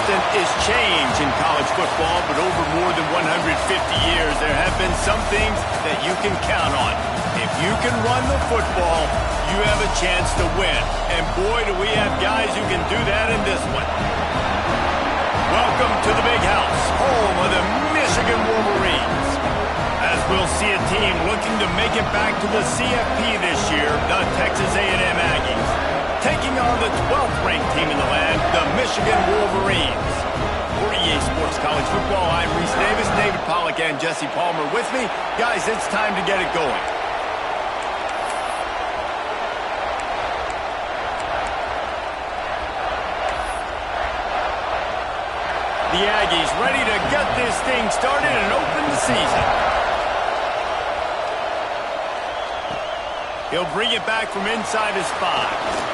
constant is change in college football, but over more than 150 years, there have been some things that you can count on. If you can run the football, you have a chance to win. And boy, do we have guys who can do that in this one. Welcome to the big house, home of the Michigan Wolverines. As we'll see a team looking to make it back to the CFP this year, the Texas A&M Aggies. Taking on the 12th-ranked team in the land, the Michigan Wolverines. For EA Sports College Football, I'm Reese Davis, David Pollack, and Jesse Palmer with me. Guys, it's time to get it going. The Aggies ready to get this thing started and open the season. He'll bring it back from inside his 5.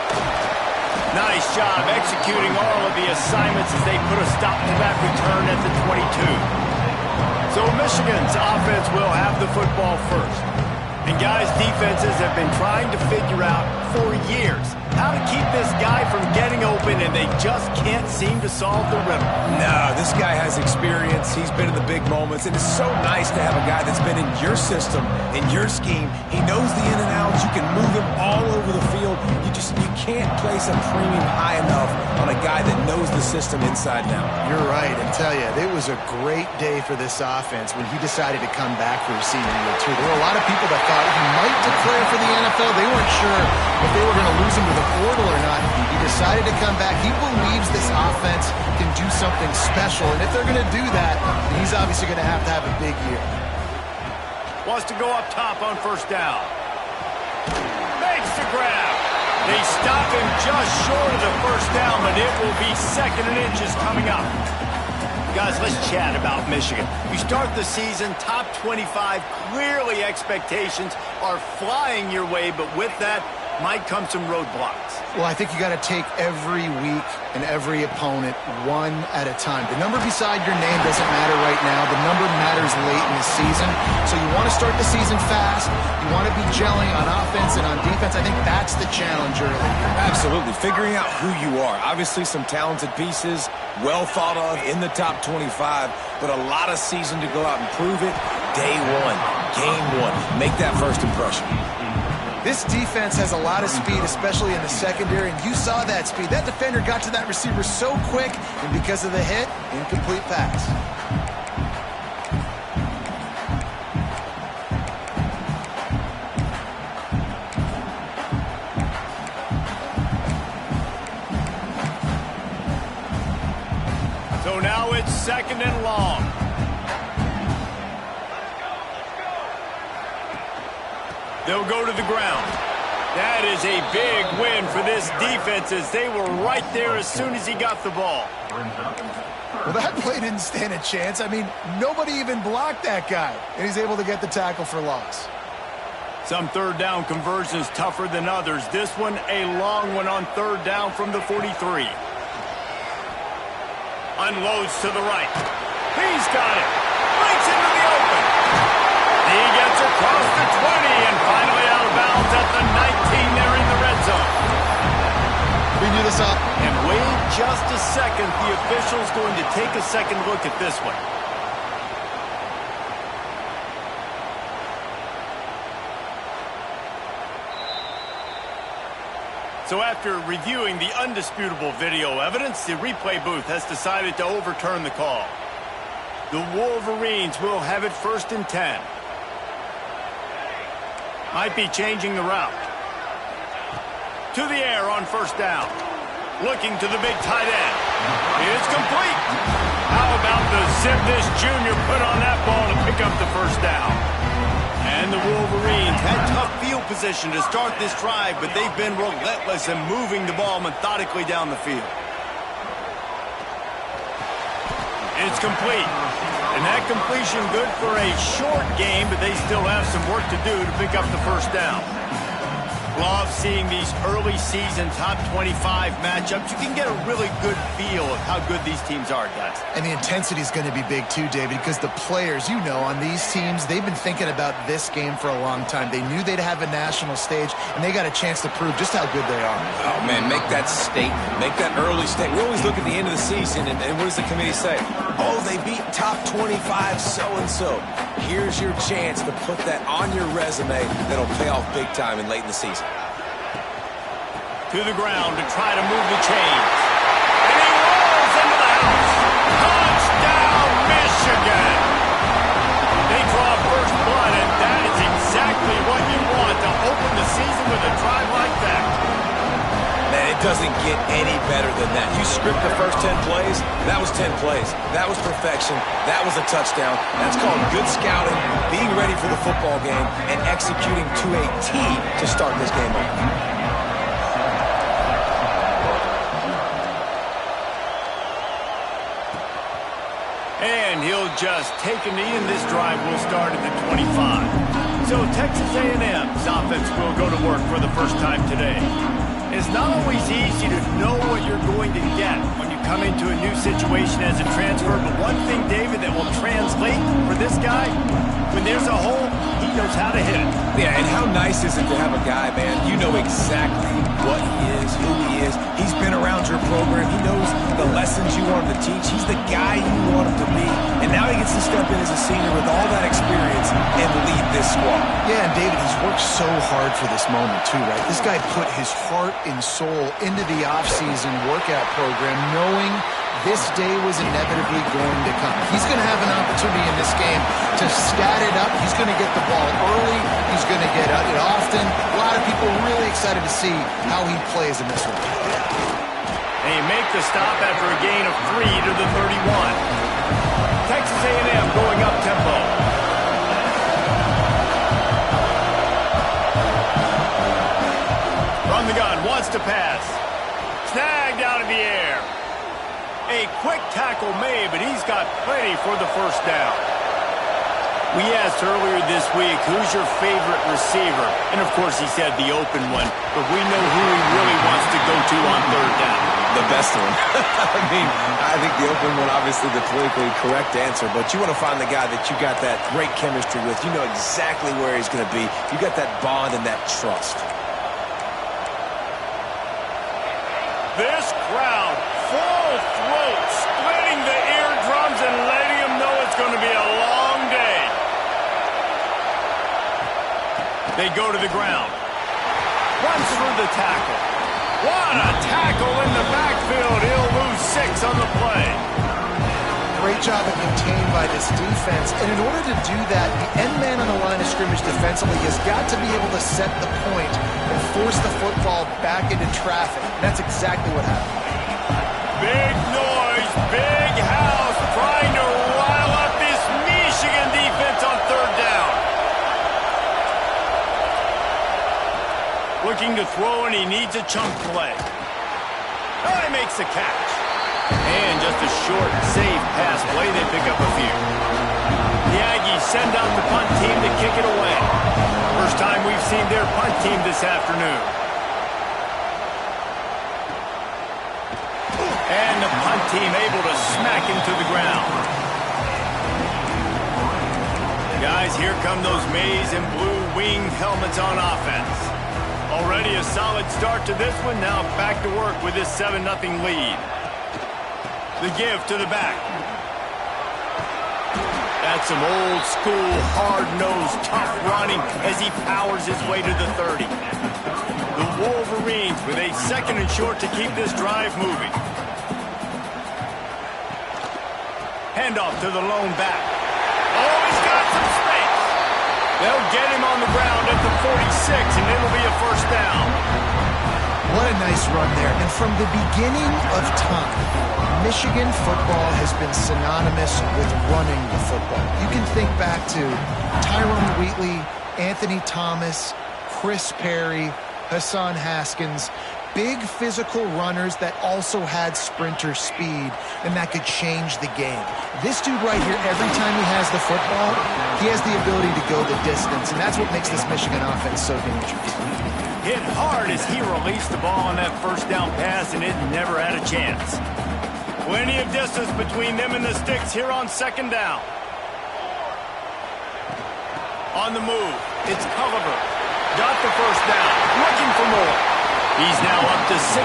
Nice job executing all of the assignments as they put a stop to that return at the 22. So Michigan's offense will have the football first. And guys, defenses have been trying to figure out for years how to keep this guy from getting open, and they just can't seem to solve the riddle. No, this guy has experience. He's been in the big moments, and it's so nice to have a guy that's been in your system, in your scheme. He knows the in and outs. You can move him all over the field. You can't place a premium high enough on a guy that knows the system inside and out. You're right, and tell you, it was a great day for this offense when he decided to come back for his senior year, too. There were a lot of people that thought he might declare for the NFL. They weren't sure if they were going to lose him to the portal or not. He decided to come back. He believes this offense can do something special, and if they're going to do that, he's obviously going to have a big year. Wants to go up top on first down. Makes the grab. They stop him just short of the first down, but it will be 2nd and inches coming up. Guys, let's chat about Michigan. You start the season top 25. Clearly expectations are flying your way, but with that might come some roadblocks. Well, I think you got to take every week and every opponent one at a time. The number beside your name doesn't matter right now. The number matters late in the season. So you want to start the season fast. You want to be gelling on offense and on defense. I think that's the challenge early. Absolutely. Figuring out who you are. Obviously some talented pieces, well thought of in the top 25, but a lot of season to go out and prove it. Day one, game one. Make that first impression. This defense has a lot of speed, especially in the secondary, and you saw that speed. That defender got to that receiver so quick, and because of the hit, incomplete pass. So now it's 2nd and long. They'll go to the ground. That is a big win for this defense as they were right there as soon as he got the ball. Well, that play didn't stand a chance. I mean, nobody even blocked that guy, and he's able to get the tackle for loss. Some third down conversions tougher than others. This one, a long one on third down from the 43. Unloads to the right. He's got it. Breaks into the open. He gets across the 20 and finally out of bounds at the 19 there in the red zone. We knew this up. And wait just a second. The official's going to take a second look at this one. So after reviewing the undisputable video evidence, the replay booth has decided to overturn the call. The Wolverines will have it 1st and 10. Might be changing the route. To the air on first down. Looking to the big tight end. It's complete. How about the zip this junior put on that ball to pick up the first down? And the Wolverines had tough field position to start this drive, but they've been relentless in moving the ball methodically down the field. It's complete. And that completion good for a short game, but they still have some work to do to pick up the first down. Love seeing these early season top 25 matchups. You can get a really good feel of how good these teams are, guys. And the intensity is going to be big too, David, because the players, you know, on these teams, they've been thinking about this game for a long time. They knew they'd have a national stage, and they got a chance to prove just how good they are. Oh, man, make that statement. Make that early statement. We always look at the end of the season, and what does the committee say? Oh, they beat top 25 so-and-so. Here's your chance to put that on your resume that'll pay off big time and late in the season. To the ground to try to move the chains. And he rolls into the house. Touchdown, Michigan! They draw first blood, and that is exactly what you want to open the season with a drive like that. Man, it doesn't get any better than that. You script the first 10 plays, that was 10 plays. That was perfection. That was a touchdown. That's called good scouting, being ready for the football game, and executing to a T to start this game off. And he'll just take a knee, and this drive will start at the 25. So Texas A&M's offense will go to work for the first time today. It's not always easy to know what you're going to get when you come into a new situation as a transfer, but one thing, David, that will translate for this guy, when there's a hole, he knows how to hit it. Yeah, and how nice is it to have a guy, man, you know exactly what he is, who he is. He's been around your program. He knows the lessons you want him to teach. He's the guy you want him to be. And now he gets to step in as a senior with all that experience and lead this squad. Yeah, and David, he's worked so hard for this moment too, right? This guy put his heart and soul into the offseason workout program knowing this day was inevitably going to come. He's going to have an opportunity in this game to stat it up. He's going to get the ball early. He's going to get it often. A lot of people really excited to see how he plays in this one. They make the stop after a gain of 3 to the 31. Texas A&M going up tempo. From the gun, wants to pass. Snagged out of the air. A quick tackle made, but he's got plenty for the first down. We asked earlier this week, who's your favorite receiver? And, of course, he said the open one, but we know who he really wants to go to on third down. The best one. I mean, I think the open one, obviously the politically correct answer, but you want to find the guy that you got that great chemistry with. You know exactly where he's going to be. You got that bond and that trust. This crowd, full throat, splitting the eardrums and letting them know it's going to be a long day. They go to the ground. Runs through the tackle. What a tackle in the backfield. He'll lose 6 on the play. Great job of contained by this defense. And in order to do that, the end man on the line of scrimmage defensively has got to be able to set the point and force the football back into traffic. And that's exactly what happened. Big noise, big house, trying to rile up this Michigan defense on third down. Looking to throw, and he needs a chunk play. Oh, he makes the catch. And just a short, safe pass play. They pick up a few. The Aggies send out the punt team to kick it away. First time we've seen their punt team this afternoon. And the punt team able to smack him to the ground. Guys, here come those maize and blue winged helmets on offense. Already a solid start to this one. Now back to work with this 7-0 lead. The give to the back. That's some old school, hard-nosed, tough running as he powers his way to the 30. The Wolverines with a 2nd and short to keep this drive moving. Handoff to the lone back. Oh, he's got some space. They'll get him on the ground at the 46, and it'll be a first down. What a nice run there. And from the beginning of time, Michigan football has been synonymous with running the football. You can think back to Tyrone Wheatley, Anthony Thomas, Chris Perry, Hassan Haskins. Big physical runners that also had sprinter speed, and that could change the game. This dude right here, every time he has the football, he has the ability to go the distance, and that's what makes this Michigan offense so dangerous. Hit hard as he released the ball on that first down pass, and it never had a chance. Plenty of distance between them and the sticks here on second down. On the move, it's Culliver. Got the first down, looking for more. He's now up to 66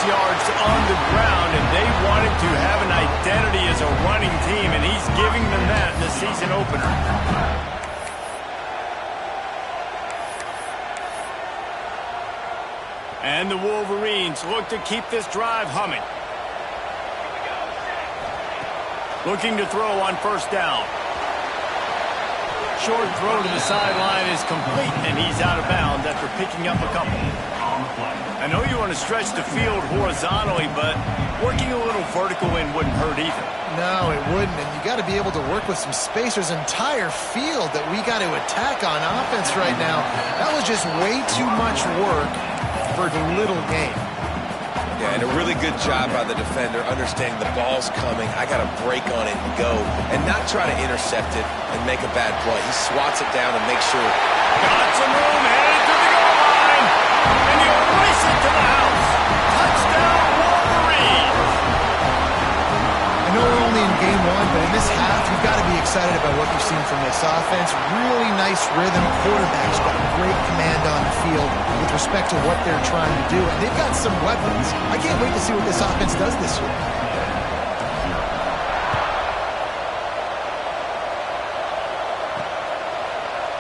yards on the ground, and they wanted to have an identity as a running team, and he's giving them that in the season opener. And the Wolverines look to keep this drive humming. Looking to throw on first down. Short throw to the sideline is complete, and he's out of bounds after picking up a couple. I know you want to stretch the field horizontally, but working a little vertical in wouldn't hurt either. No, it wouldn't, and you got to be able to work with some space. There's an entire field that we got to attack on offense right now. That was just way too much work for the little game. Yeah, and a really good job by the defender understanding the ball's coming. I got to break on it and go, and not try to intercept it and make a bad play. He swats it down and makes sure. Got some room, headed to the goal line, and he'll race it to the house. Touchdown, Wolverines! I know we're only in game one, but in this half, you've got to be excited about what you've seen from this offense. Really nice rhythm. Quarterback's got great command on the field with respect to what they're trying to do. And they've got some weapons. I can't wait to see what this offense does this year.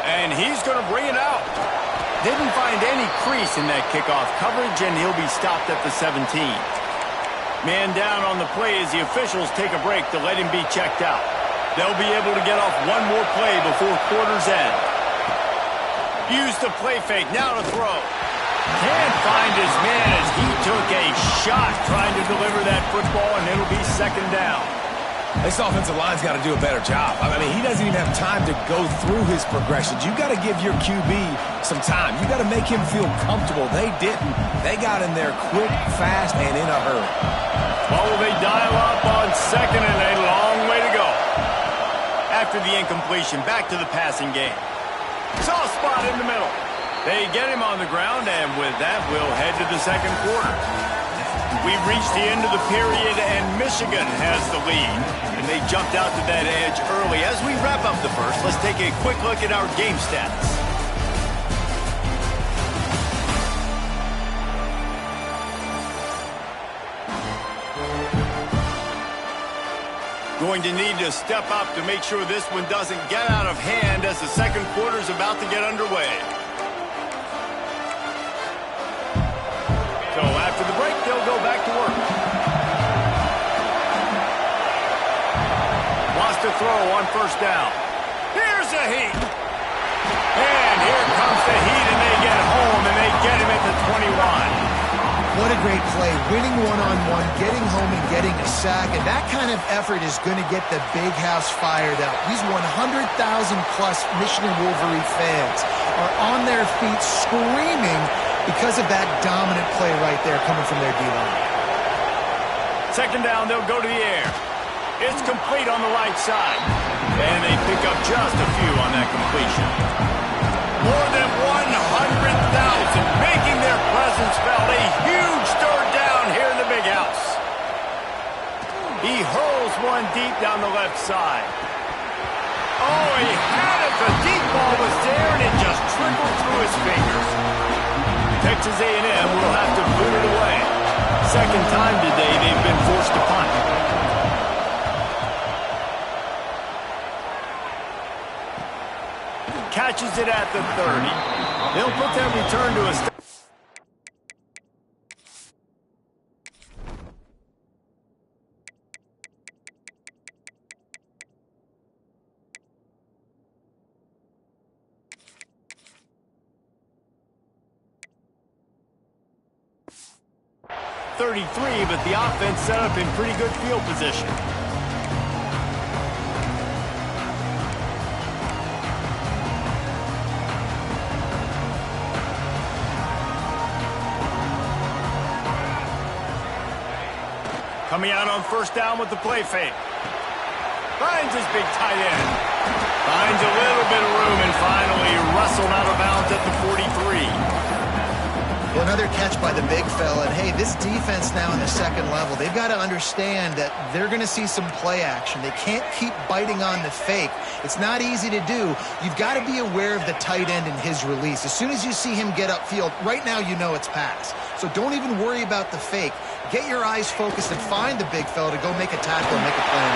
And he's going to bring it out. Didn't find any crease in that kickoff coverage, and he'll be stopped at the 17. Man down on the play as the officials take a break to let him be checked out. They'll be able to get off one more play before quarter's end. Use the play fake, now to throw. Can't find his man as he took a shot trying to deliver that football, and it'll be second down. This offensive line's got to do a better job. I mean, he doesn't even have time to go through his progressions. You've got to give your QB some time. You've got to make him feel comfortable. They didn't. They got in there quick, fast, and in a hurry. Oh, they dial up on second, and a long way to go. After the incompletion, back to the passing game. Soft spot in the middle. They get him on the ground, and with that, we'll head to the second quarter. We've reached the end of the period, and Michigan has the lead. And they jumped out to that edge early. As we wrap up the first, let's take a quick look at our game stats. Going to need to step up to make sure this one doesn't get out of hand as the second quarter is about to get underway. So after the break, they'll go back to work. Wants to throw on first down. Here's the heat. And here comes the heat, and they get home, and they get him at the 21. What a great play. Winning one-on-one, getting home and getting a sack. And that kind of effort is going to get the big house fired up. These 100,000-plus Michigan Wolverine fans are on their feet screaming because of that dominant play right there coming from their D-line. Second down, they'll go to the air. It's complete on the right side. And they pick up just a few on that completion. More than 100,000 making their presence felt. A huge third down here in the big house. He hurls one deep down the left side. Oh, he had it. The deep ball was there, and it just trickled through his fingers. Texas A&M will have to boot it away. Second time today they've been forced to punt. Catches it at the 30. They'll put that return to a stop. But the offense set up in pretty good field position. Coming out on first down with the play fake. Finds his big tight end. Finds a little bit of room and finally wrestled out of bounds at the 43. Well, another catch by the big fella. And, hey, this defense now in the second level, they've got to understand that they're going to see some play action. They can't keep biting on the fake. It's not easy to do. You've got to be aware of the tight end and his release. As soon as you see him get upfield, right now you know it's pass. So don't even worry about the fake. Get your eyes focused and find the big fella to go make a tackle and make a play.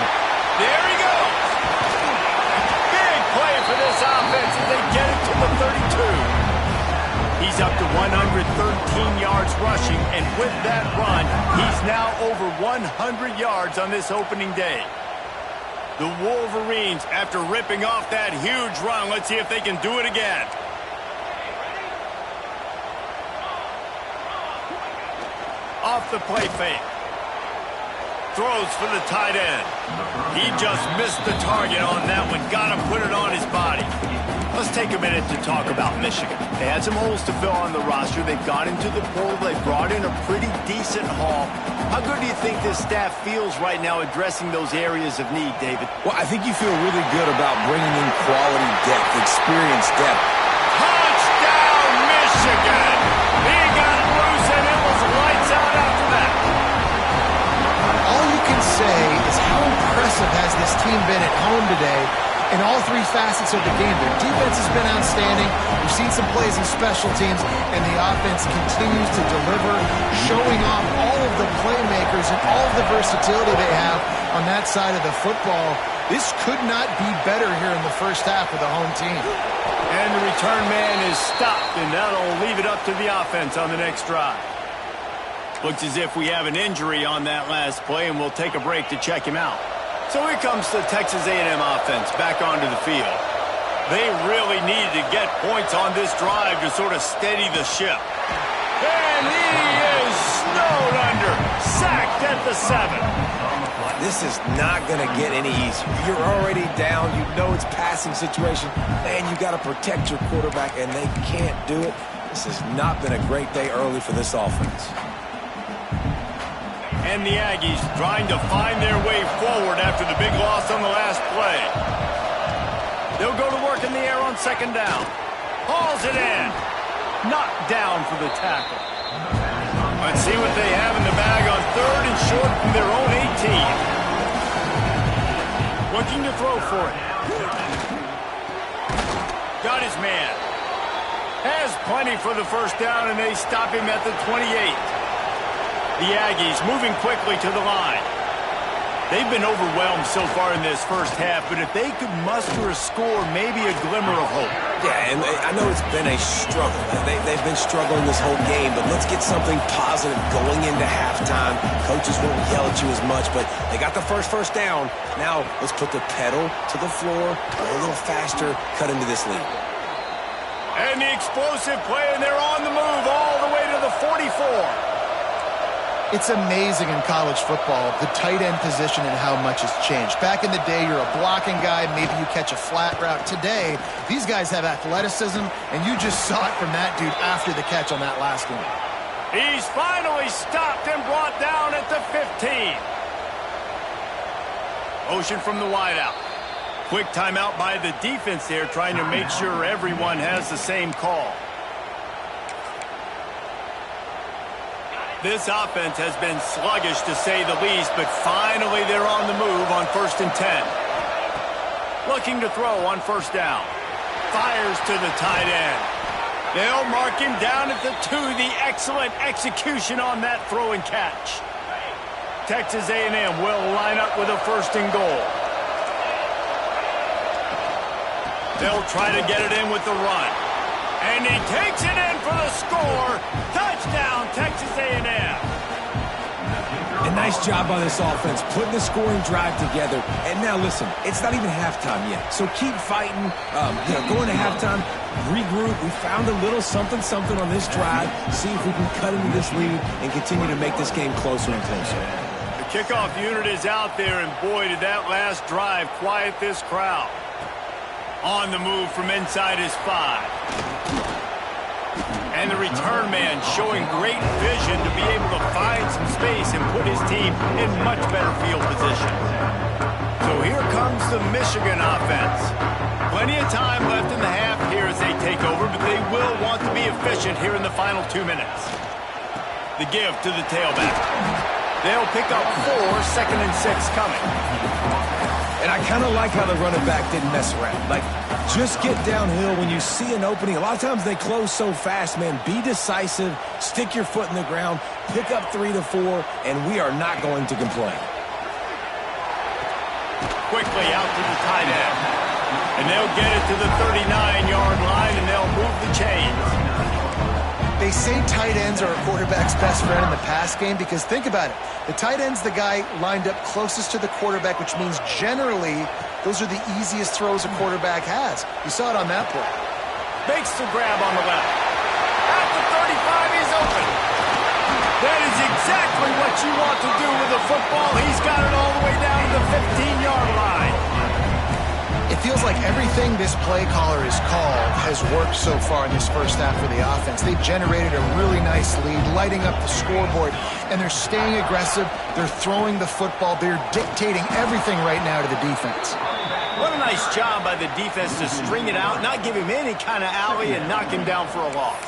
There he goes. Big play for this offense as they get it to the 32. He's up to 113 yards rushing, and with that run, he's now over 100 yards on this opening day. The Wolverines, after ripping off that huge run, let's see if they can do it again. Off the play fake. Throws for the tight end. He just missed the target on that one. Got to put it on his body. Let's take a minute to talk about Michigan. They had some holes to fill on the roster. They've gone into the portal. They brought in a pretty decent haul. How good do you think this staff feels right now addressing those areas of need, David? Well, I think you feel really good about bringing in quality depth, experience depth. Touchdown, Michigan! He got loose, and it was lights out after that. All you can say is how impressive has this team been at home today in all three facets of the game. Their defense has been outstanding. We've seen some plays in special teams, and the offense continues to deliver, showing off all of the playmakers and all of the versatility they have on that side of the football. This could not be better here in the first half with the home team. And the return man is stopped, and that'll leave it up to the offense on the next drive. Looks as if we have an injury on that last play, and we'll take a break to check him out. So here comes the Texas A&M offense back onto the field. They really needed to get points on this drive to sort of steady the ship. And he is snowed under, sacked at the 7. This is not going to get any easier. You're already down. You know it's passing situation. Man, you got to protect your quarterback, and they can't do it. This has not been a great day early for this offense. And the Aggies trying to find their way forward after the big loss on the last play. They'll go to work in the air on second down. Hauls it in. Knocked down for the tackle. Let's see what they have in the bag on third and short from their own 18. Looking to throw for it. Got his man. Has plenty for the first down, and they stop him at the 28. The Aggies moving quickly to the line. They've been overwhelmed so far in this first half, but if they could muster a score, maybe a glimmer of hope. Yeah, and I know it's been a struggle. They've been struggling this whole game, but let's get something positive going into halftime. Coaches won't yell at you as much, but they got the first down. Now let's put the pedal to the floor, go a little faster, cut into this lead. And the explosive play, and they're on the move all the way to the 44. It's amazing in college football, the tight end position and how much has changed. Back in the day, you're a blocking guy, maybe you catch a flat route. Today, these guys have athleticism, and you just saw it from that dude after the catch on that last one. He's finally stopped and brought down at the 15. Motion from the wideout. Quick timeout by the defense there, trying to make sure everyone has the same call. This offense has been sluggish, to say the least, but finally they're on the move on 1st and 10. Looking to throw on first down. Fires to the tight end. They'll mark him down at the 2. The excellent execution on that throw and catch. Texas A&M will line up with a 1st and goal. They'll try to get it in with the run. And he takes it in for the score. Touchdown, Texas A&M. A nice job by this offense, putting the scoring drive together. And now, listen, it's not even halftime yet. So keep fighting, going to halftime, regroup. We found a little something on this drive. See if we can cut into this lead and continue to make this game closer and closer. The kickoff unit is out there, and boy, did that last drive quiet this crowd. On the move from inside his 5. And the return man showing great vision to be able to find some space and put his team in much better field position. So here comes the Michigan offense. Plenty of time left in the half here as they take over, but they will want to be efficient here in the final 2 minutes. The give to the tailback. They'll pick up 4, 2nd and 6 coming. And I kind of like how the running back didn't mess around. Like, just get downhill when you see an opening. A lot of times they close so fast, man. Be decisive, stick your foot in the ground, pick up 3 to 4, and we are not going to complain. Quickly out to the tight end. And they'll get it to the 39-yard line, and they'll move the chains. They say tight ends are a quarterback's best friend in the pass game because think about it. The tight end's the guy lined up closest to the quarterback, which means generally those are the easiest throws a quarterback has. You saw it on that play. Makes the grab on the left. At the 35, he's open. That is exactly what you want to do with a football. He's got it all the way down to the 15-yard line. It feels like everything this play caller has called has worked so far in this first half for the offense. They've generated a really nice lead, lighting up the scoreboard, and they're staying aggressive. They're throwing the football. They're dictating everything right now to the defense. What a nice job by the defense to string it out, not give him any kind of alley, and knock him down for a loss.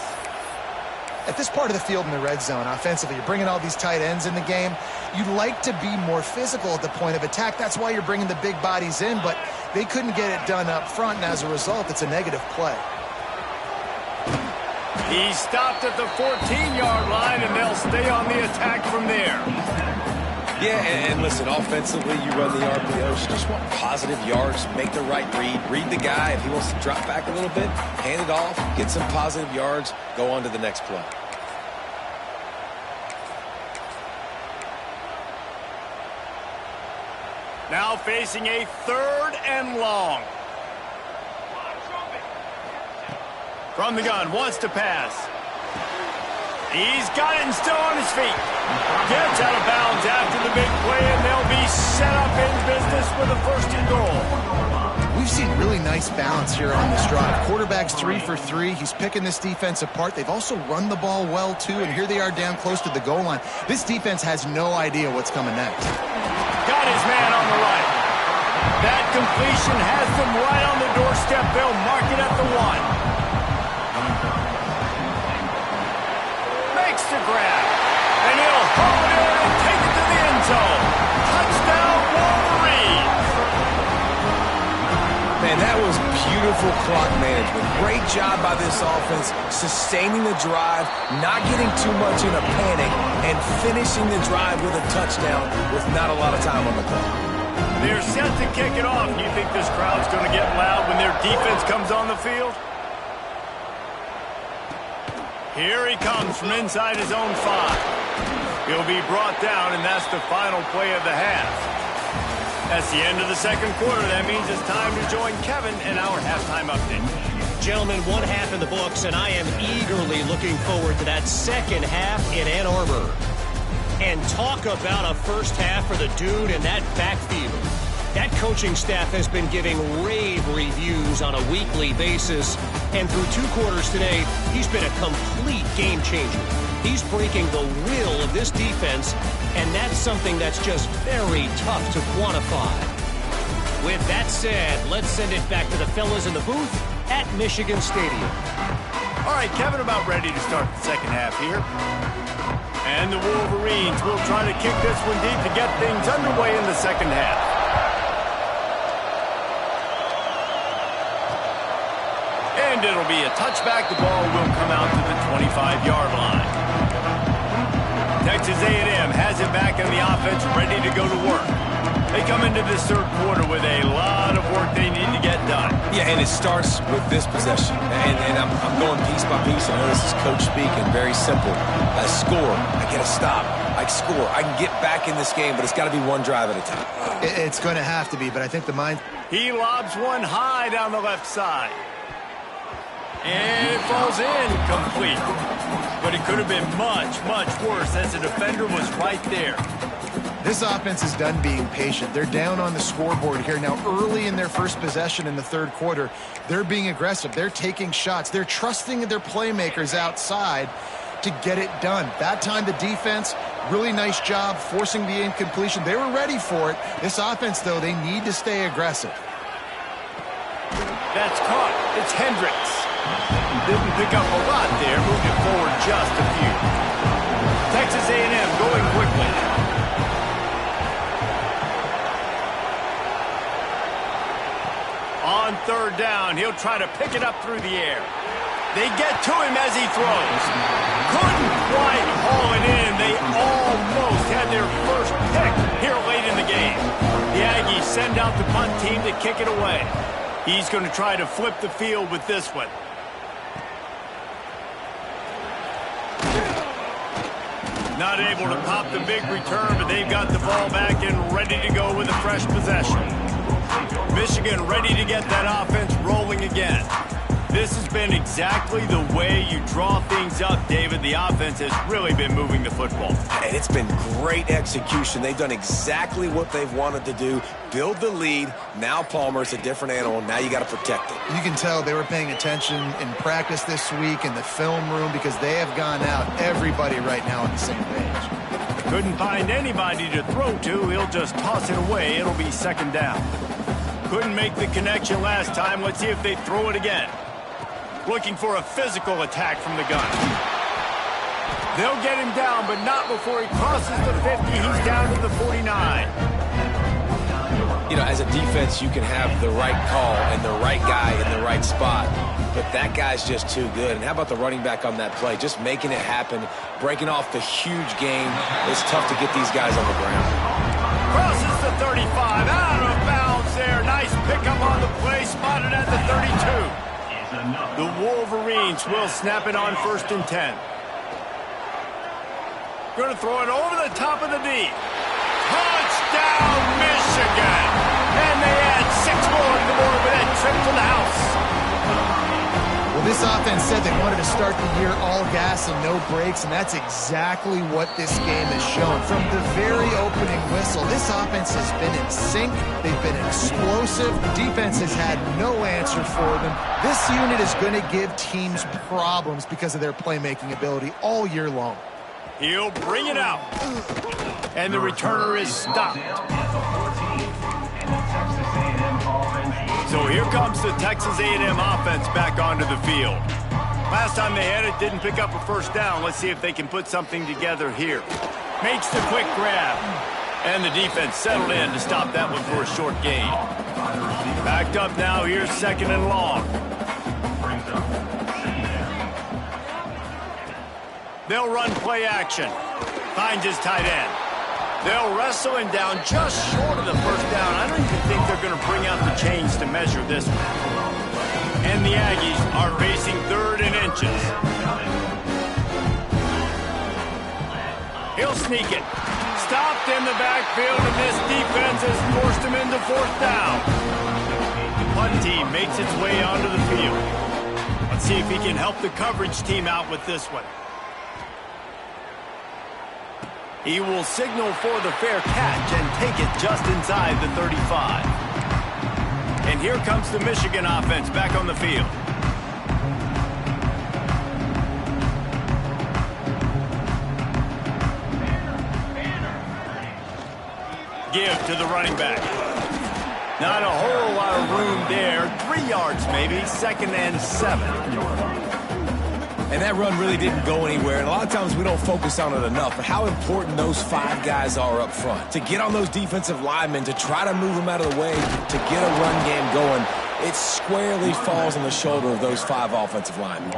At this part of the field in the red zone, offensively, you're bringing all these tight ends in the game. You'd like to be more physical at the point of attack. That's why you're bringing the big bodies in, but they couldn't get it done up front, and as a result, it's a negative play. He stopped at the 14-yard line, and they'll stay on the attack from there. Yeah, and listen, offensively, you run the RPOs. You just want positive yards, make the right read. Read the guy. If he wants to drop back a little bit, hand it off, get some positive yards, go on to the next play. Now facing a 3rd and long. From the gun, wants to pass. He's got it and still on his feet. Gets out of bounds after the big play, and they'll be set up in business with a 1st and goal. We've seen really nice balance here on this drive. Quarterback's 3 for 3. He's picking this defense apart. They've also run the ball well, too, and here they are down close to the goal line. This defense has no idea what's coming next. Got his man on the right. That completion has them right on the doorstep. They'll mark it at the 1. Makes the grab, and he'll haul it in and take it to the end zone. Touchdown, Wolverines! Man, that was beautiful clock management. Great job by this offense, sustaining the drive, not getting too much in a panic, and finishing the drive with a touchdown with not a lot of time on the clock. They're set to kick it off. Do you think this crowd's going to get loud when their defense comes on the field? Here he comes from inside his own 5. He'll be brought down, and that's the final play of the half. That's the end of the 2nd quarter. That means it's time to join Kevin in our halftime update. Gentlemen, 1 half in the books, and I am eagerly looking forward to that 2nd half in Ann Arbor. And talk about a first half for the dude in that backfield. That coaching staff has been giving rave reviews on a weekly basis. And through 2 quarters today, he's been a complete game changer. He's breaking the will of this defense, and that's something that's just very tough to quantify. With that said, let's send it back to the fellas in the booth at Michigan Stadium. All right, Kevin, about ready to start the 2nd half here. And the Wolverines will try to kick this one deep to get things underway in the 2nd half. And it'll be a touchback. The ball will come out to the 25-yard line. Texas A&M has it back in the offense, ready to go to work. They come into this 3rd quarter with a lot of work they need to get done. Yeah, and it starts with this possession. And I'm going piece by piece. I know this is coach speaking, very simple. I score. I get a stop. I score. I can get back in this game, but it's got to be 1 drive at a time. It's going to have to be, but I think the mind... He lobs one high down the left side. And it falls in complete. But it could have been much, much worse as the defender was right there. This offense is done being patient. They're down on the scoreboard here. Now, early in their first possession in the 3rd quarter, they're being aggressive. They're taking shots. They're trusting their playmakers outside to get it done. That time, the defense, really nice job forcing the incompletion. They were ready for it. This offense, though, they need to stay aggressive. That's caught. It's Hendricks. Didn't pick up a lot there. Moved it forward just a few. Texas A&M going quickly. On third down, he'll try to pick it up through the air. They get to him as he throws. Couldn't quite haul it in. They almost had their first pick here late in the game. The Aggies send out the punt team to kick it away. He's going to try to flip the field with this one. Not able to pop the big return, but they've got the ball back and ready to go with a fresh possession. Michigan ready to get that offense rolling again. This has been exactly the way you draw things up, David. The offense has really been moving the football. And it's been great execution. They've done exactly what they've wanted to do. Build the lead. Now Palmer's a different animal. Now you got to protect it. You can tell they were paying attention in practice this week in the film room because they have gone out, everybody right now on the same page. Couldn't find anybody to throw to. He'll just toss it away. It'll be second down. Couldn't make the connection last time. Let's see if they throw it again. Looking for a physical attack from the gun. They'll get him down, but not before he crosses the 50. He's down to the 49. You know, as a defense, you can have the right call and the right guy in the right spot, but that guy's just too good. And how about the running back on that play? Just making it happen, breaking off the huge gain. It's tough to get these guys on the ground. Crosses the 35, out of bounds there. Nice pickup on the play, spotted at the 32. The Wolverines will snap it on 1st and 10. Going to throw it over the top of the D. Touchdown, Michigan! And they add 6 more on the board with that trip to the house. Well, this offense said they wanted to start the year all gas and no brakes, and that's exactly what this game has shown. From the very opening whistle, this offense has been in sync. They've been explosive. Defense has had no answer for them. This unit is going to give teams problems because of their playmaking ability all year long. He'll bring it out. And the returner is stopped. So here comes the Texas A&M offense back onto the field. Last time they had it, didn't pick up a first down. Let's see if they can put something together here. Makes the quick grab. And the defense settled in to stop that one for a short gain. Backed up now, here's 2nd and long. They'll run play action. Finds his tight end. They'll wrestle him down just short of the first down. I don't even think they're going to bring out the chains to measure this one. And the Aggies are facing 3rd and inches. He'll sneak it. Stopped in the backfield, and this defense has forced him into 4th down. The punt team makes its way onto the field. Let's see if he can help the coverage team out with this one. He will signal for the fair catch and take it just inside the 35. And here comes the Michigan offense back on the field. Give to the running back. Not a whole lot of room there. 3 yards maybe. 2nd and 7. And that run really didn't go anywhere. And a lot of times we don't focus on it enough. But how important those 5 guys are up front. To get on those defensive linemen, to try to move them out of the way, to get a run game going, it squarely falls on the shoulder of those 5 offensive linemen.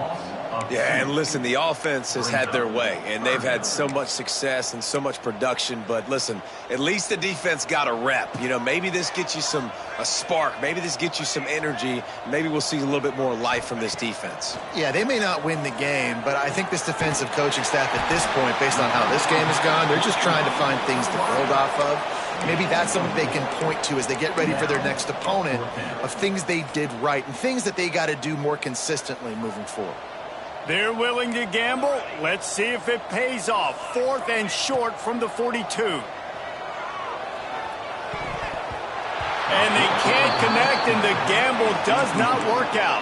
Yeah, and listen, the offense has had their way, and they've had so much success and so much production. But listen, at least the defense got a rep. You know, maybe this gets you a spark. Maybe this gets you some energy. Maybe we'll see a little bit more life from this defense. Yeah, they may not win the game, but I think this defensive coaching staff at this point, based on how this game has gone, they're just trying to find things to build off of. Maybe that's something they can point to as they get ready for their next opponent, of things they did right and things that they got to do more consistently moving forward. They're willing to gamble. Let's see if it pays off. 4th and short from the 42. And they can't connect, and the gamble does not work out.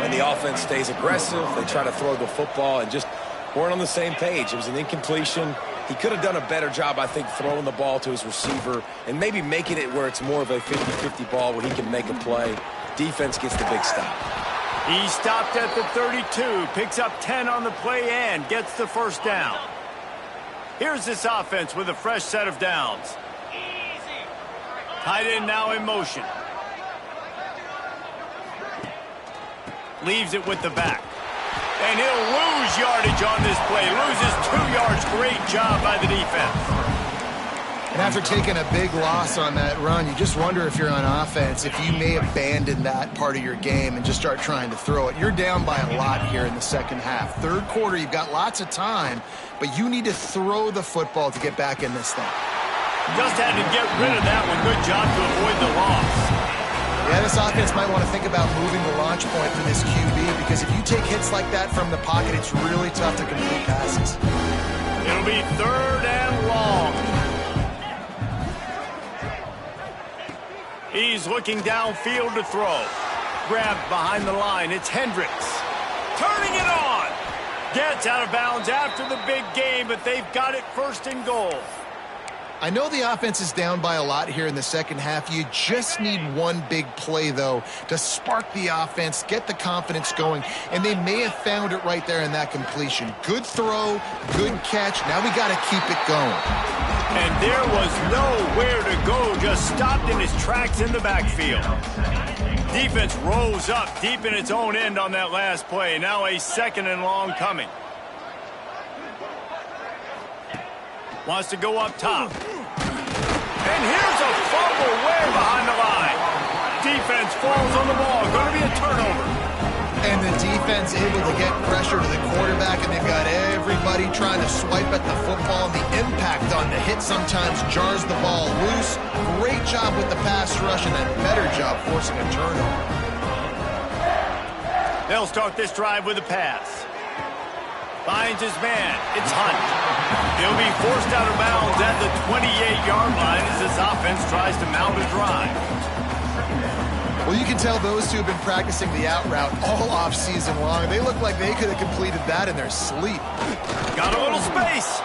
And the offense stays aggressive. They try to throw the football and just weren't on the same page. It was an incompletion. He could have done a better job, I think, throwing the ball to his receiver and maybe making it where it's more of a 50-50 ball where he can make a play. Defense gets the big stop. He stopped at the 32, picks up 10 on the play and gets the first down. Here's this offense with a fresh set of downs. Tight end now in motion. Leaves it with the back. And he'll lose yardage on this play. Loses 2 yards. Great job by the defense. And after taking a big loss on that run, you just wonder if you're on offense, if you may abandon that part of your game and just start trying to throw it. You're down by a lot here in the second half. Third quarter, you've got lots of time, but you need to throw the football to get back in this thing. Just had to get rid of that one. Good job to avoid the loss. Yeah, this offense might want to think about moving the launch point for this QB, because if you take hits like that from the pocket, it's really tough to complete passes. It'll be 3rd and long. He's looking downfield to throw. Grabbed behind the line. It's Hendricks. Turning it on. Gets out of bounds after the big game, but they've got it 1st and goal. I know the offense is down by a lot here in the second half. You just need one big play, though, to spark the offense, get the confidence going, and they may have found it right there in that completion. Good throw, good catch. Now we got to keep it going. And there was nowhere to go, just stopped in his tracks in the backfield. Defense rose up deep in its own end on that last play. Now a 2nd and long coming. Wants to go up top. And here's a fumble way behind the line. Defense falls on the ball. Going to be a turnover. And the defense able to get pressure to the quarterback, and they've got everybody trying to swipe at the football, and the impact on the hit sometimes jars the ball loose. Great job with the pass rush, and a better job forcing a turnover. They'll start this drive with a pass. Finds his man. It's Hunt. He'll be forced out of bounds at the 28-yard line as this offense tries to mount a drive. Well, you can tell those two have been practicing the out route all off-season long. They look like they could have completed that in their sleep. Got a little space.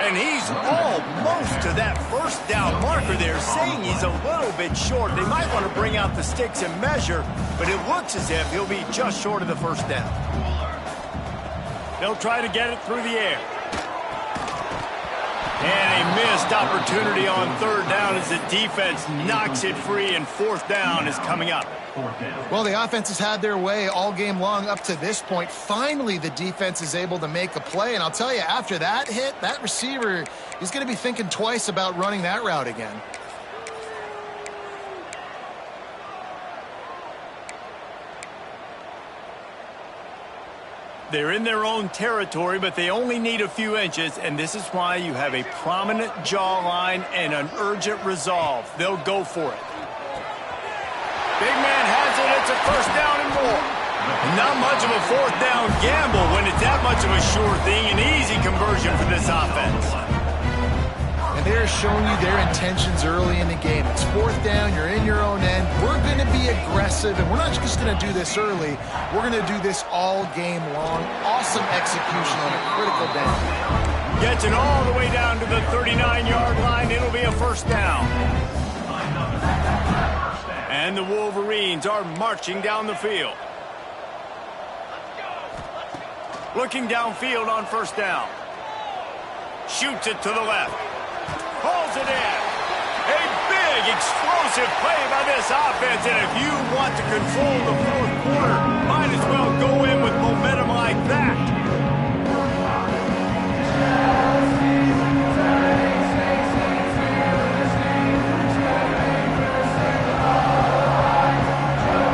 And he's almost to that 1st down marker there, saying he's a little bit short. They might want to bring out the sticks and measure, but it looks as if he'll be just short of the 1st down. They'll try to get it through the air. And a missed opportunity on 3rd down as the defense knocks it free, and 4th down is coming up. Well, the offense has had their way all game long up to this point. Finally, the defense is able to make a play. And I'll tell you, after that hit, that receiver, he's going to be thinking twice about running that route again. They're in their own territory, but they only need a few inches, and this is why you have a prominent jawline and an urgent resolve. They'll go for it. Big man has it. It's a 1st down and more. Not much of a 4th down gamble when it's that much of a sure thing. An easy conversion for this offense. And they're showing you their intentions early in the game. It's 4th down. You're in your own end. We're going to be aggressive, and we're not just going to do this early. We're going to do this all game long. Awesome execution on a critical down. Gets it all the way down to the 39-yard line. It'll be a 1st down. And the Wolverines are marching down the field. Looking downfield on 1st down. Shoots it to the left. Pulls it in. A big, explosive play by this offense. And if you want to control the 4th quarter, might as well go in with momentum like that.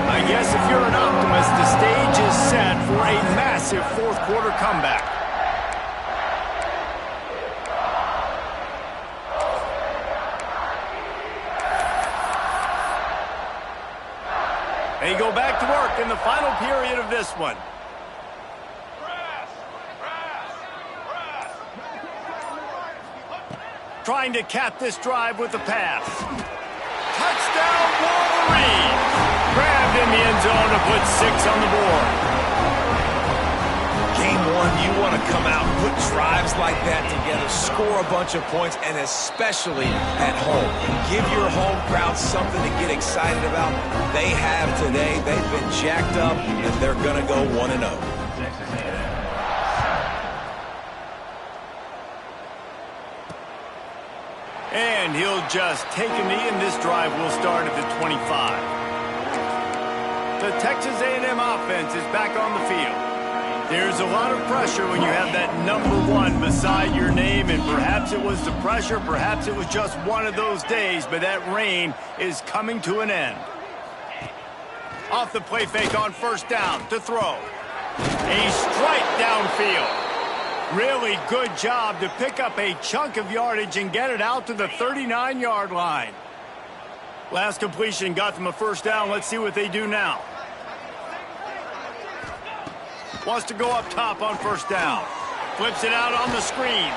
I guess if you're an optimist, the stage is set for a massive 4th quarter comeback. They go back to work in the final period of this one. Trying to cap this drive with the pass. Touchdown, Wolverines! Grabbed in the end zone to put 6 on the board. Game one, you want to come out, put drives like that together, score a bunch of points, and especially at home. Give your home crowd something to get excited about. They have today. They've been jacked up, and they're going to go 1-0. And he'll just take a knee, and this drive will start at the 25. The Texas A&M offense is back on the field. There's a lot of pressure when you have that number 1 beside your name, and perhaps it was the pressure, perhaps it was just one of those days, but that reign is coming to an end. Off the play fake on first down to throw. A strike downfield. Really good job to pick up a chunk of yardage and get it out to the 39-yard line. Last completion got them a first down. Let's see what they do now. Wants to go up top on first down. Flips it out on the screen.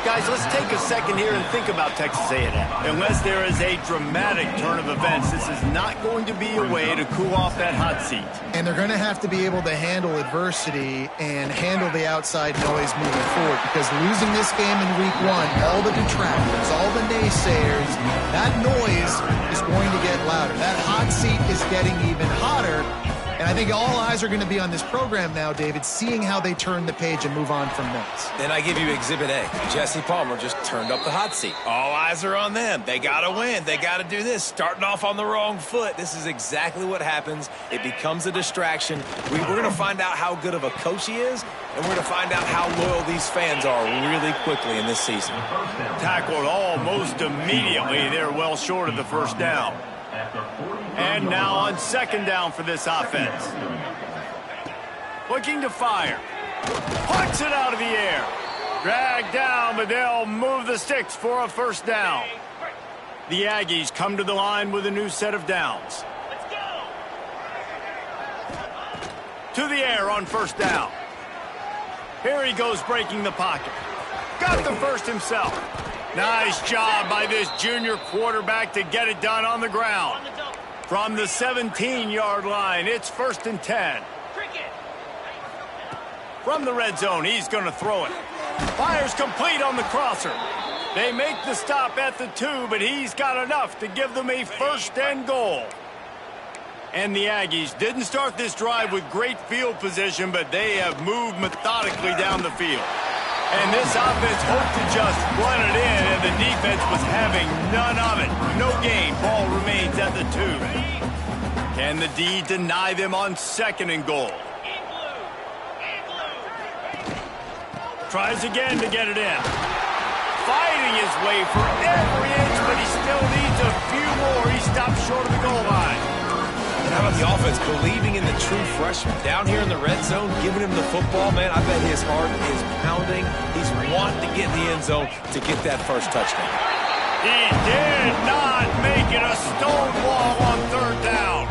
Guys, let's take a second here and think about Texas A&M. Unless there is a dramatic turn of events, this is not going to be a way to cool off that hot seat. And they're going to have to be able to handle adversity and handle the outside noise moving forward, because losing this game in week 1, all the detractors, all the naysayers, that noise is going to get louder. That hot seat is getting even hotter. And I think all eyes are going to be on this program now, David, seeing how they turn the page and move on from this. Then I give you Exhibit A. Jesse Palmer just turned up the hot seat. All eyes are on them. They got to win. They got to do this. Starting off on the wrong foot. This is exactly what happens. It becomes a distraction. We're going to find out how good of a coach he is, and we're going to find out how loyal these fans are really quickly in this season. Tackled almost immediately. They're well short of the first down. And now on second down for this offense. Looking to fire. Punts it out of the air. Dragged down, but they'll move the sticks for a first down. The Aggies come to the line with a new set of downs. Let's go. To the air on first down. Here he goes breaking the pocket. Got the first himself. Nice job by this junior quarterback to get it done on the ground. From the 17-yard line, it's 1st and 10. From the red zone, he's going to throw it. Fires complete on the crosser. They make the stop at the 2, but he's got enough to give them a 1st and goal. And the Aggies didn't start this drive with great field position, but they have moved methodically down the field. And this offense hoped to just run it in, and the defense was having none of it. No gain. Ball remains at the 2. Can the D deny them on 2nd and goal? Tries again to get it in. Fighting his way for every inch, but he still needs a few more. He stops short of the goal line. How about the offense believing in the true freshman down here in the red zone, giving him the football, man? I bet his heart is pounding. He's wanting to get in the end zone to get that first touchdown. He did not make it a stone wall on 3rd down.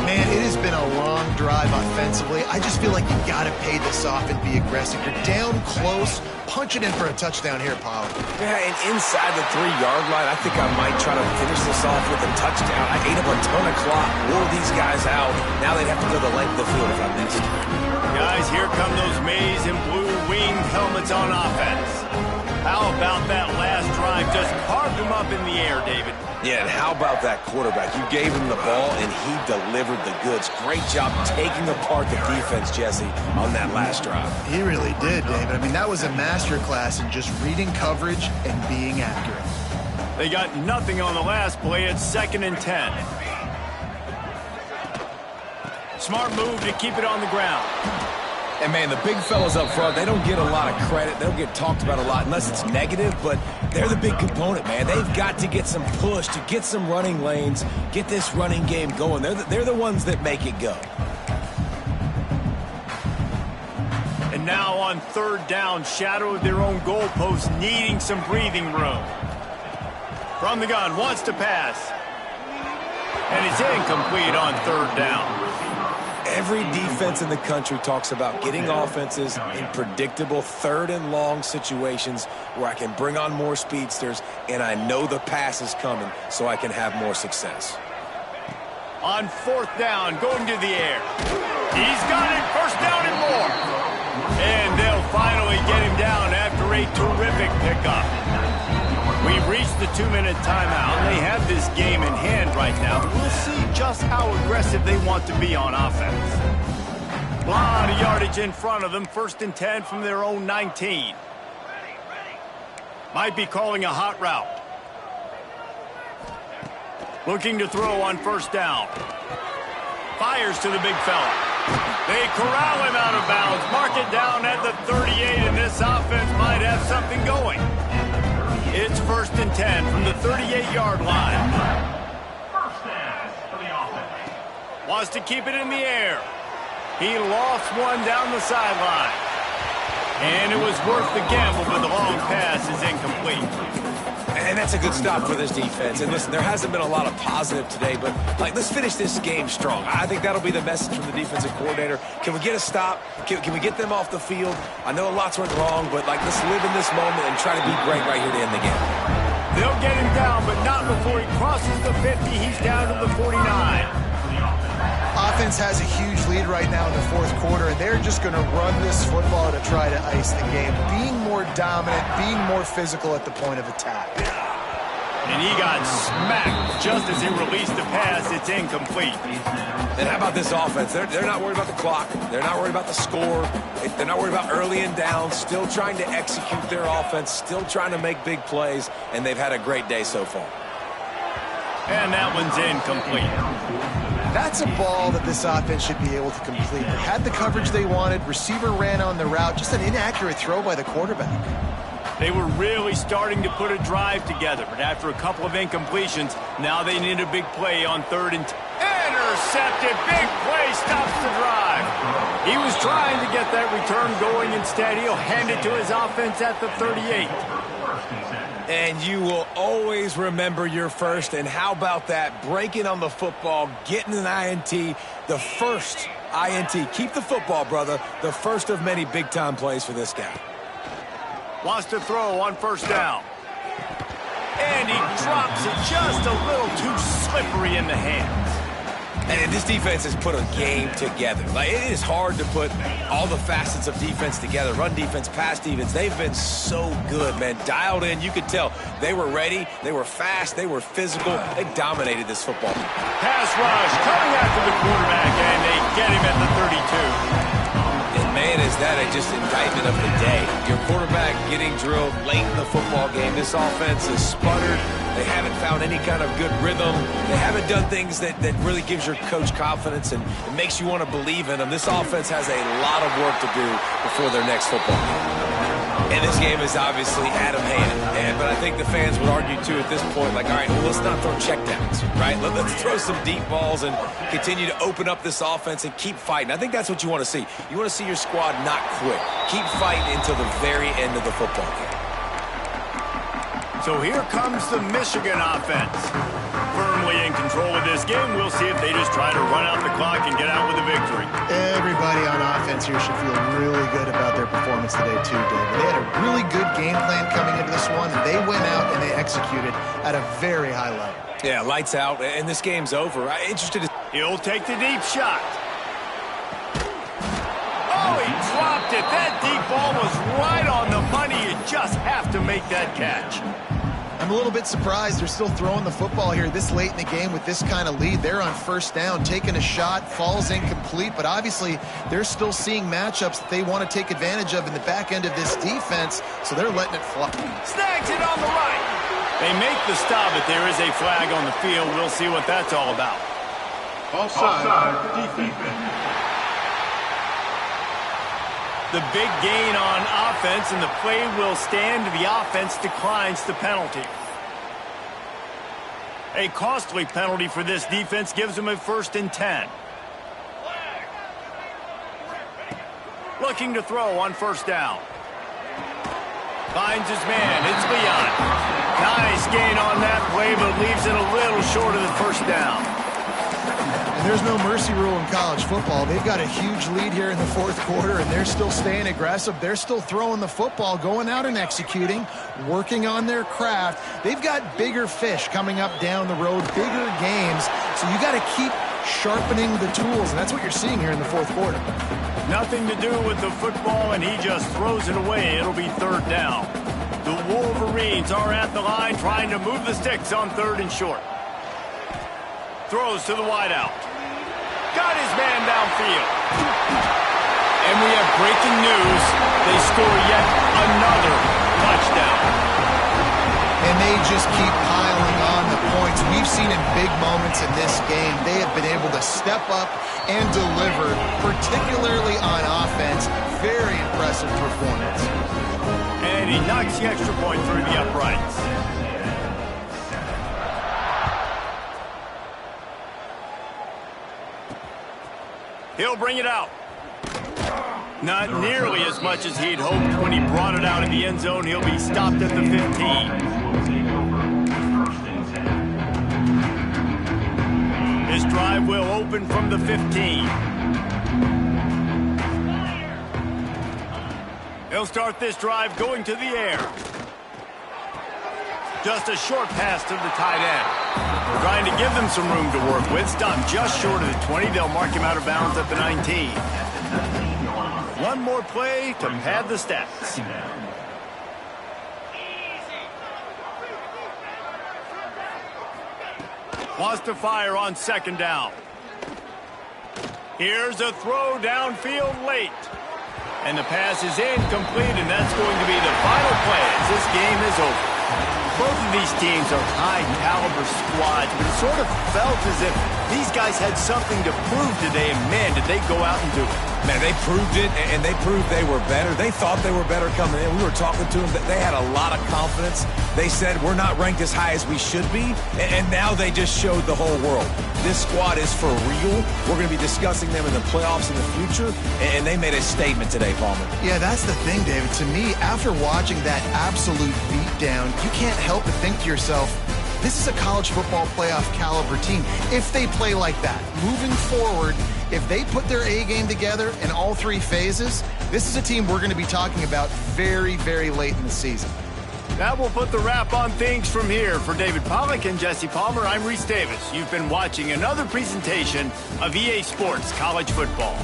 Man, it has been a long drive offensively. I just feel like you got to pay this off and be aggressive. You're down close. Punch it in for a touchdown here, Paul. Yeah, and inside the 3-yard line, I think I might try to finish this off with a touchdown. I ate up a ton of clock, wore these guys out. Now they'd have to go the length of the field if I missed. Guys, here come those maize and blue winged helmets on offense. How about that last drive? Just carved them up in the air, David. Yeah, and how about that quarterback? You gave him the ball, and he delivered the goods. Great job taking apart the defense, Jesse, on that last drive. He really did, David. I mean, that was a masterclass in just reading coverage and being accurate. They got nothing on the last play. It's 2nd and 10. Smart move to keep it on the ground. And, man, the big fellas up front, they don't get a lot of credit. They don't get talked about a lot unless it's negative, but they're the big component, man. They've got to get some push, to get some running lanes, get this running game going. They're the ones that make it go. And now on 3rd down, shadow of their own goalpost, needing some breathing room. From the gun, wants to pass. And it's incomplete on 3rd down. Every defense in the country talks about getting offenses in predictable 3rd and long situations where I can bring on more speedsters and I know the pass is coming so I can have more success. On 4th down, going to the air. He's got it. First down and more. And they'll finally get him down after a terrific pickup. We've reached the 2-minute timeout. They have this game in hand right now. We'll see just how aggressive they want to be on offense. A lot of yardage in front of them. 1st and 10 from their own 19. Might be calling a hot route. Looking to throw on 1st down. Fires to the big fella. They corral him out of bounds. Mark it down at the 38, and this offense might have something going. It's 1st and 10 from the 38-yard line. First down for the offense. Wants to keep it in the air. He lost one down the sideline. And it was worth the gamble, but the long pass is incomplete. And that's a good stop for this defense. And listen, there hasn't been a lot of positive today, but let's finish this game strong. I think that'll be the message from the defensive coordinator. Can we get a stop? Can we get them off the field? I know lots went wrong, but let's live in this moment and try to be great right here to end the game. They'll get him down, but not before he crosses the 50. He's down to the 49. Offense has a huge lead right now in the 4th quarter, and they're just going to run this football to try to ice the game. Being more dominant, being more physical at the point of attack. And he got smacked just as he released the pass. It's incomplete. And how about this offense? They're not worried about the clock. They're not worried about the score. They're not worried about early and down. Still trying to execute their offense. Still trying to make big plays. And they've had a great day so far. And that one's incomplete. That's a ball that this offense should be able to complete. They had the coverage they wanted. Receiver ran on the route. Just an inaccurate throw by the quarterback. They were really starting to put a drive together, but after a couple of incompletions, now they need a big play on 3rd and 10. Intercepted. Big play stops the drive. He was trying to get that return going. Instead, he'll hand it to his offense at the 38. And you will always remember your first. And how about that? Breaking on the football, getting an INT, the first INT. Keep the football, brother. The first of many big-time plays for this guy. Wants to throw on 1st down. And he drops it just a little too slippery in the hands. And this defense has put a game together. It is hard to put all the facets of defense together. Run defense, pass defense. They've been so good, man. Dialed in. You could tell they were ready. They were fast. They were physical. They dominated this football. Pass rush coming after the quarterback, and they get him at the 32. And, man, is that just indictment of the day. Your quarterback getting drilled late in the football game. This offense has sputtered. They haven't found any kind of good rhythm. They haven't done things that really gives your coach confidence and it makes you want to believe in them. This offense has a lot of work to do before their next football game. And this game is obviously out of hand. But I think the fans would argue, too, at this point, all right, well, let's not throw checkdowns, right? Let's throw some deep balls and continue to open up this offense and keep fighting. I think that's what you want to see. You want to see your squad not quit. Keep fighting until the very end of the football game. So here comes the Michigan offense. Firmly in control of this game. We'll see if they just try to run out the clock and get out with a victory. Everybody on offense here should feel really good about their performance today too, David. They had a really good game plan coming into this one, and they went out and they executed at a very high level. Yeah, lights out, and this game's over. I'm interested to... He'll take the deep shot. Oh, he dropped it. That deep ball was right on the money. You just have to make that catch. I'm a little bit surprised they're still throwing the football here this late in the game with this kind of lead. They're on 1st down, taking a shot, falls incomplete, but obviously they're still seeing matchups that they want to take advantage of in the back end of this defense, so they're letting it fly. Snags it on the right. They make the stop, but there is a flag on the field. We'll see what that's all about. Offside defense. The big gain on offense, and the play will stand. The offense declines the penalty. A costly penalty for this defense gives them a 1st and 10. Looking to throw on 1st down. Finds his man. It's Leon. Nice gain on that play, but leaves it a little short of the 1st down. And there's no mercy rule in college football. They've got a huge lead here in the 4th quarter, and they're still staying aggressive. They're still throwing the football, going out and executing, working on their craft. They've got bigger fish coming up down the road, bigger games. So you got to keep sharpening the tools, and that's what you're seeing here in the fourth quarter. Nothing to do with the football, and he just throws it away. It'll be third down. The Wolverines are at the line trying to move the sticks on 3rd and short. Throws to the wideout. Got his man downfield. And we have breaking news. They score yet another touchdown. And they just keep piling on the points. We've seen in big moments in this game, they have been able to step up and deliver, particularly on offense. Very impressive performance. And he knocks the extra point through the uprights. He'll bring it out. Not nearly as much as he'd hoped when he brought it out of the end zone. He'll be stopped at the 15. This drive will open from the 15. He'll start this drive going to the air. Just a short pass to the tight end. Trying to give them some room to work with. Stopped just short of the 20. They'll mark him out of bounds at the 19. One more play to pad the stats. Wants to fire on 2nd down. Here's a throw downfield late. And the pass is incomplete, and that's going to be the final play as this game is over. Both of these teams are high-caliber squads, but it sort of felt as if these guys had something to prove today, and man, did they go out and do it. Man, they proved it, and they proved they were better. They thought they were better coming in. We were talking to them. They had a lot of confidence. They said, we're not ranked as high as we should be, and now they just showed the whole world. This squad is for real. We're going to be discussing them in the playoffs in the future, and they made a statement today, Palmer. Yeah, that's the thing, David. To me, after watching that absolute beatdown, you can't help but think to yourself, this is a college football playoff caliber team. If they play like that, moving forward, if they put their A game together in all 3 phases, this is a team we're going to be talking about very, very late in the season. That will put the wrap on things from here. For David Pollack and Jesse Palmer, I'm Reese Davis. You've been watching another presentation of EA Sports College Football.